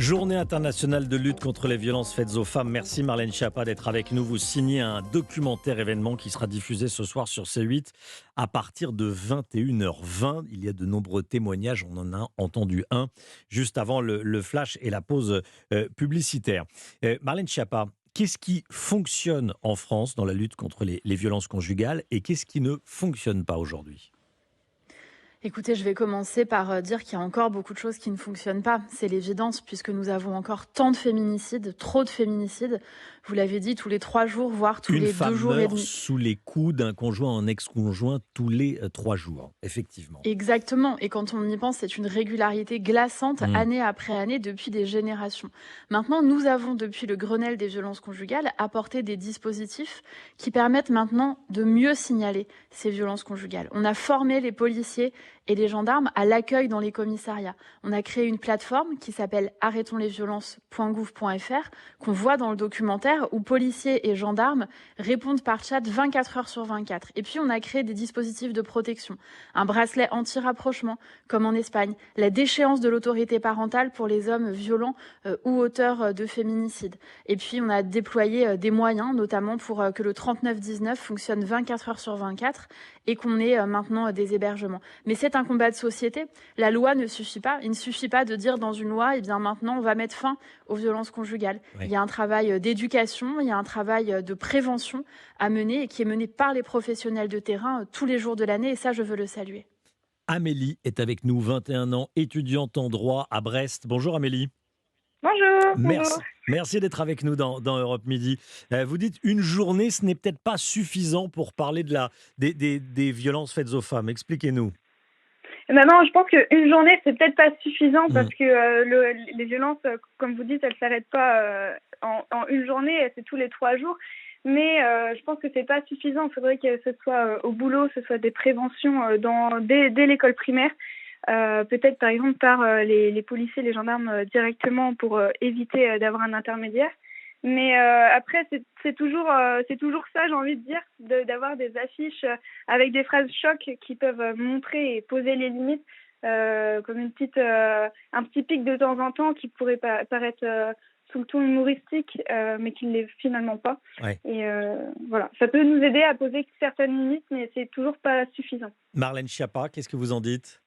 Journée internationale de lutte contre les violences faites aux femmes. Merci Marlène Schiappa d'être avec nous. Vous signez un documentaire événement qui sera diffusé ce soir sur C8 à partir de 21h20. Il y a de nombreux témoignages, on en a entendu un juste avant le flash et la pause publicitaire. Marlène Schiappa, qu'est-ce qui fonctionne en France dans la lutte contre les violences conjugales et qu'est-ce qui ne fonctionne pas aujourd'hui ? Écoutez, je vais commencer par dire qu'il y a encore beaucoup de choses qui ne fonctionnent pas. C'est l'évidence, puisque nous avons encore tant de féminicides, trop de féminicides. Vous l'avez dit, tous les 3 jours, voire tous Une les 2 femme jours et meurt demi. sous les coups d'un conjoint en ex-conjoint tous les 3 jours, effectivement. Exactement. Et quand on y pense, c'est une régularité glaçante, Mmh. année après année, depuis des générations. Maintenant, nous avons, depuis le Grenelle des violences conjugales, apporté des dispositifs qui permettent maintenant de mieux signaler ces violences conjugales. On a formé les policiers et les gendarmes à l'accueil dans les commissariats. On a créé une plateforme qui s'appelle arrêtonslesviolences.gouv.fr qu'on voit dans le documentaire où policiers et gendarmes répondent par chat 24 heures sur 24. Et puis on a créé des dispositifs de protection, un bracelet anti-rapprochement comme en Espagne, la déchéance de l'autorité parentale pour les hommes violents ou auteurs de féminicide. Et puis on a déployé des moyens, notamment pour que le 3919 fonctionne 24 heures sur 24 et qu'on ait maintenant des hébergements. Mais c'est un combat de société. La loi ne suffit pas. Il ne suffit pas de dire dans une loi, eh bien maintenant, on va mettre fin aux violences conjugales. Oui. Il y a un travail d'éducation, il y a un travail de prévention à mener et qui est mené par les professionnels de terrain tous les jours de l'année. Et ça, je veux le saluer. Amélie est avec nous, 21 ans, étudiante en droit à Brest. Bonjour Amélie. Bonjour, bonjour. Merci d'être avec nous dans Europe Midi. Vous dites une journée, ce n'est peut-être pas suffisant pour parler des violences faites aux femmes. Expliquez-nous. Non, je pense qu'une journée, c'est peut-être pas suffisant Mmh. parce que les violences, comme vous dites, elles s'arrêtent pas en une journée, c'est tous les 3 jours. Mais je pense que c'est pas suffisant. Il faudrait que ce soit au boulot, ce soit des préventions dès l'école primaire. Peut-être par exemple par les policiers, les gendarmes directement pour éviter d'avoir un intermédiaire. Mais après, c'est toujours ça, j'ai envie de dire, d'avoir des affiches avec des phrases choc qui peuvent montrer et poser les limites, comme un petit pic de temps en temps qui pourrait paraître sous le ton humoristique, mais qui ne l'est finalement pas. Ouais. Et voilà, ça peut nous aider à poser certaines limites, mais c'est toujours pas suffisant. Marlène Schiappa, qu'est-ce que vous en dites ?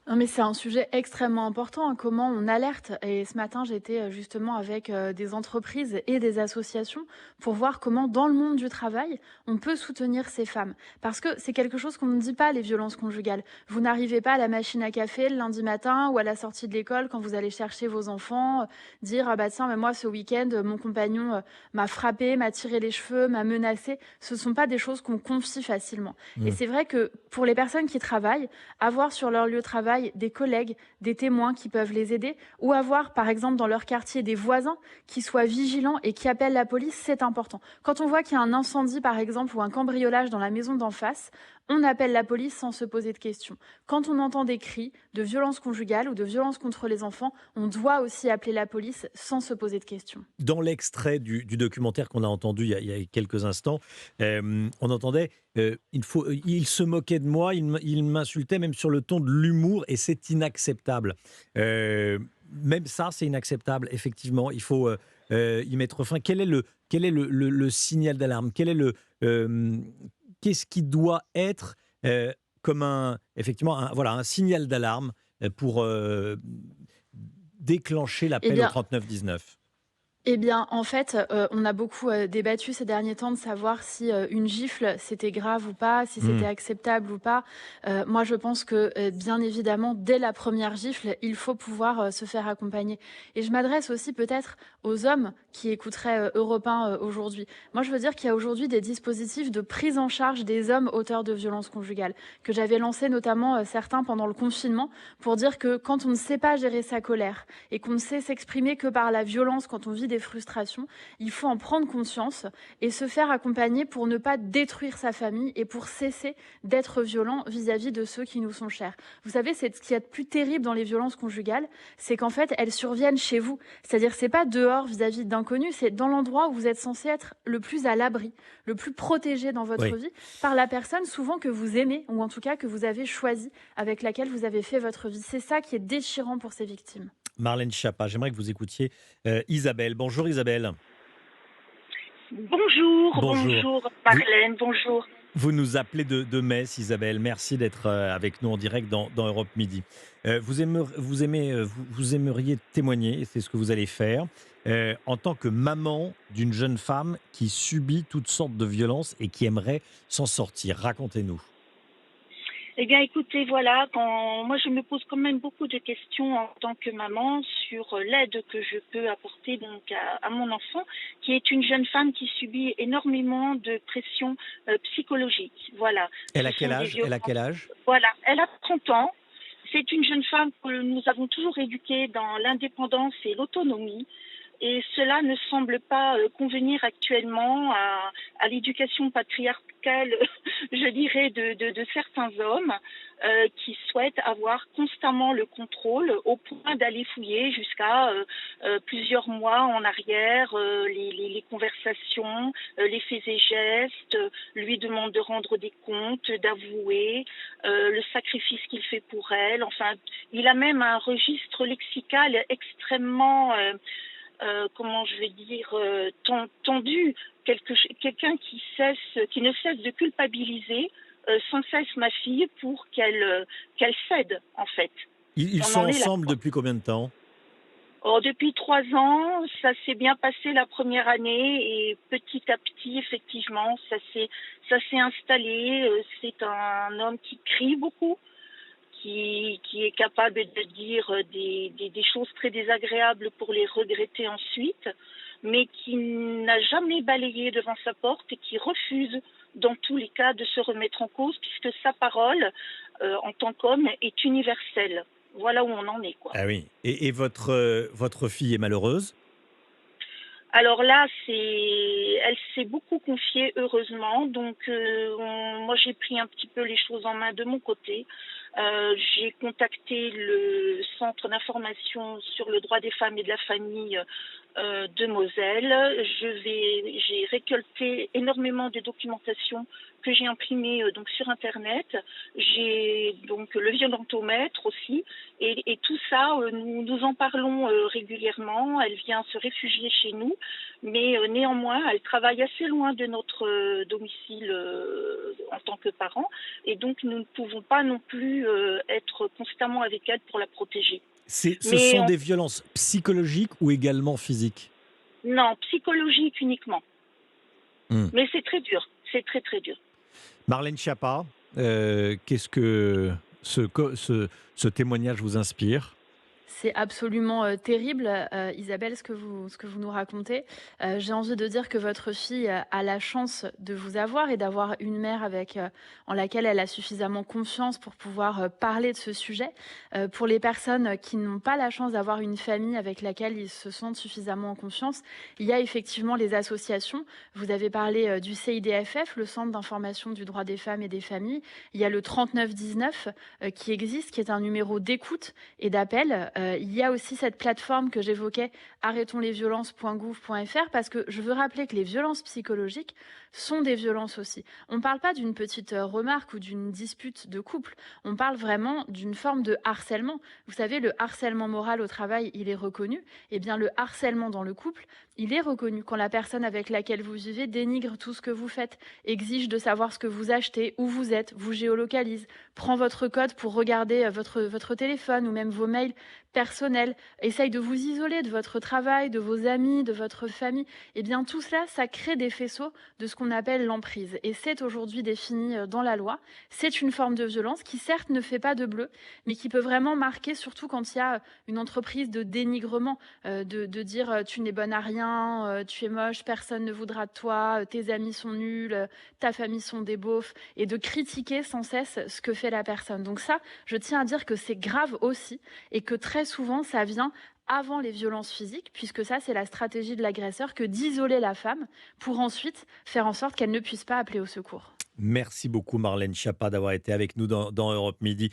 Non, mais c'est un sujet extrêmement important, comment on alerte. Et ce matin, j'étais justement avec des entreprises et des associations pour voir comment, dans le monde du travail, on peut soutenir ces femmes. Parce que c'est quelque chose qu'on ne dit pas, les violences conjugales. Vous n'arrivez pas à la machine à café le lundi matin ou à la sortie de l'école quand vous allez chercher vos enfants, dire « Ah bah tiens, mais moi, ce week-end, mon compagnon m'a frappé, m'a tiré les cheveux, m'a menacé ». Ce ne sont pas des choses qu'on confie facilement. Et c'est vrai que pour les personnes qui travaillent, avoir sur leur lieu de travail des collègues, des témoins qui peuvent les aider, ou avoir par exemple dans leur quartier des voisins qui soient vigilants et qui appellent la police, c'est important. Quand on voit qu'il y a un incendie par exemple ou un cambriolage dans la maison d'en face, on appelle la police sans se poser de questions. Quand on entend des cris de violence conjugale ou de violence contre les enfants, on doit aussi appeler la police sans se poser de questions. Dans l'extrait du documentaire qu'on a entendu il y a quelques instants, on entendait il se moquait de moi, il m'insultait même sur le ton de l'humour et c'est inacceptable. Même ça, c'est inacceptable, effectivement. Il faut y mettre fin. Quel est le signal d'alarme ? Qu'est-ce qui doit être comme effectivement, voilà, un signal d'alarme pour déclencher Eh l'appel au bien, 3919 ? Eh bien, en fait, on a beaucoup, débattu ces derniers temps de savoir si, une gifle, c'était grave ou pas, si c'était Mmh. acceptable ou pas. Moi, je pense que, bien évidemment, dès la première gifle, il faut pouvoir, se faire accompagner et je m'adresse aussi peut-être aux hommes qui écouteraient, Europe 1, aujourd'hui. Moi, je veux dire qu'il y a aujourd'hui des dispositifs de prise en charge des hommes auteurs de violences conjugales, que j'avais lancés notamment, certains pendant le confinement, pour dire que quand on ne sait pas gérer sa colère et qu'on ne sait s'exprimer que par la violence quand on vit des frustrations, il faut en prendre conscience et se faire accompagner pour ne pas détruire sa famille et pour cesser d'être violent vis-à-vis de ceux qui nous sont chers. Vous savez, c'est ce qu'il y a de plus terrible dans les violences conjugales, c'est qu'en fait, elles surviennent chez vous. C'est-à-dire, c'est pas dehors vis-à-vis d'inconnus, c'est dans l'endroit où vous êtes censé être le plus à l'abri, le plus protégé dans votre Oui. vie, par la personne souvent que vous aimez, ou en tout cas que vous avez choisie, avec laquelle vous avez fait votre vie. C'est ça qui est déchirant pour ces victimes. Marlène Schiappa. J'aimerais que vous écoutiez Isabelle. Bonjour Isabelle. Bonjour, Bonjour. bonjour Vous, Marlène, bonjour. vous nous appelez de Metz, Isabelle. Merci d'être avec nous en direct dans Europe Midi. Vous aimeriez témoigner, et c'est ce que vous allez faire, en tant que maman d'une jeune femme qui subit toutes sortes de violences et qui aimerait s'en sortir. Racontez-nous. Eh bien, écoutez, voilà, moi je me pose quand même beaucoup de questions en tant que maman sur l'aide que je peux apporter donc à mon enfant, qui est une jeune femme qui subit énormément de pression psychologique. Voilà, Elle ce a quel sont des âge? Elle a violences. quel âge? Voilà, elle a 30 ans. C'est une jeune femme que nous avons toujours éduquée dans l'indépendance et l'autonomie. Et cela ne semble pas convenir actuellement à l'éducation patriarcale, je dirais, de certains hommes qui souhaitent avoir constamment le contrôle au point d'aller fouiller jusqu'à plusieurs mois en arrière les conversations, les faits et gestes, lui demande de rendre des comptes, d'avouer le sacrifice qu'il fait pour elle. Enfin, il a même un registre lexical extrêmement comment je vais dire, tendu, quelqu'un qui ne cesse de culpabiliser sans cesse ma fille pour qu'elle cède, en fait. Ils On sont en est là, ensemble quoi. depuis combien de temps? Or, depuis 3 ans, ça s'est bien passé la première année et petit à petit, effectivement, ça s'est installé. C'est un homme qui crie beaucoup, qui est capable de dire des choses très désagréables pour les regretter ensuite, mais qui n'a jamais balayé devant sa porte et qui refuse dans tous les cas de se remettre en cause puisque sa parole en tant qu'homme est universelle. Voilà où on en est, quoi. Ah oui. Et votre fille est malheureuse? Alors là, elle s'est beaucoup confiée, heureusement. Donc, moi, j'ai pris un petit peu les choses en main de mon côté. J'ai contacté le centre d'information sur le droit des femmes et de la famille de Moselle. J'ai récolté énormément de documentation que j'ai imprimée donc sur Internet. J'ai donc le violentomètre aussi. Et tout ça, nous en parlons régulièrement. Elle vient se réfugier chez nous, mais néanmoins, elle travaille assez loin de notre domicile en tant que parent, et donc nous ne pouvons pas non plus être constamment avec elle pour la protéger. Ce Mais sont des violences psychologiques ou également physiques? non, psychologique uniquement. Hmm. Mais c'est très dur, c'est très très dur. Marlène Schiappa, qu'est-ce que ce témoignage vous inspire? C'est absolument, terrible, Isabelle, ce que vous nous racontez. J'ai envie de dire que votre fille, a la chance de vous avoir et d'avoir une mère en laquelle elle a suffisamment confiance pour pouvoir, parler de ce sujet. Pour les personnes, qui n'ont pas la chance d'avoir une famille avec laquelle ils se sentent suffisamment en confiance, il y a effectivement les associations. Vous avez parlé, du CIDFF, le Centre d'information du droit des femmes et des familles. Il y a le 3919, qui existe, qui est un numéro d'écoute et d'appel. Il y a aussi cette plateforme que j'évoquais, arrêtonslesviolences.gouv.fr, parce que je veux rappeler que les violences psychologiques sont des violences aussi. On ne parle pas d'une petite remarque ou d'une dispute de couple, on parle vraiment d'une forme de harcèlement. Vous savez, le harcèlement moral au travail, il est reconnu. Eh bien, le harcèlement dans le couple, il est reconnu quand la personne avec laquelle vous vivez dénigre tout ce que vous faites, exige de savoir ce que vous achetez, où vous êtes, vous géolocalise, prend votre code pour regarder votre téléphone ou même vos mails personnels, essaye de vous isoler de votre travail, de vos amis, de votre famille. Eh bien, tout cela, ça crée des faisceaux de ce qu'on appelle l'emprise. Et c'est aujourd'hui défini dans la loi. C'est une forme de violence qui, certes, ne fait pas de bleu, mais qui peut vraiment marquer, surtout quand il y a une entreprise de dénigrement, de dire tu n'es bonne à rien, tu es moche, personne ne voudra de toi, tes amis sont nuls, ta famille sont des beaufs, et de critiquer sans cesse ce que fait la personne. Donc ça, je tiens à dire que c'est grave aussi, et que très souvent, ça vient avant les violences physiques, puisque ça, c'est la stratégie de l'agresseur que d'isoler la femme pour ensuite faire en sorte qu'elle ne puisse pas appeler au secours. Merci beaucoup Marlène Schiappa d'avoir été avec nous dans Europe Midi.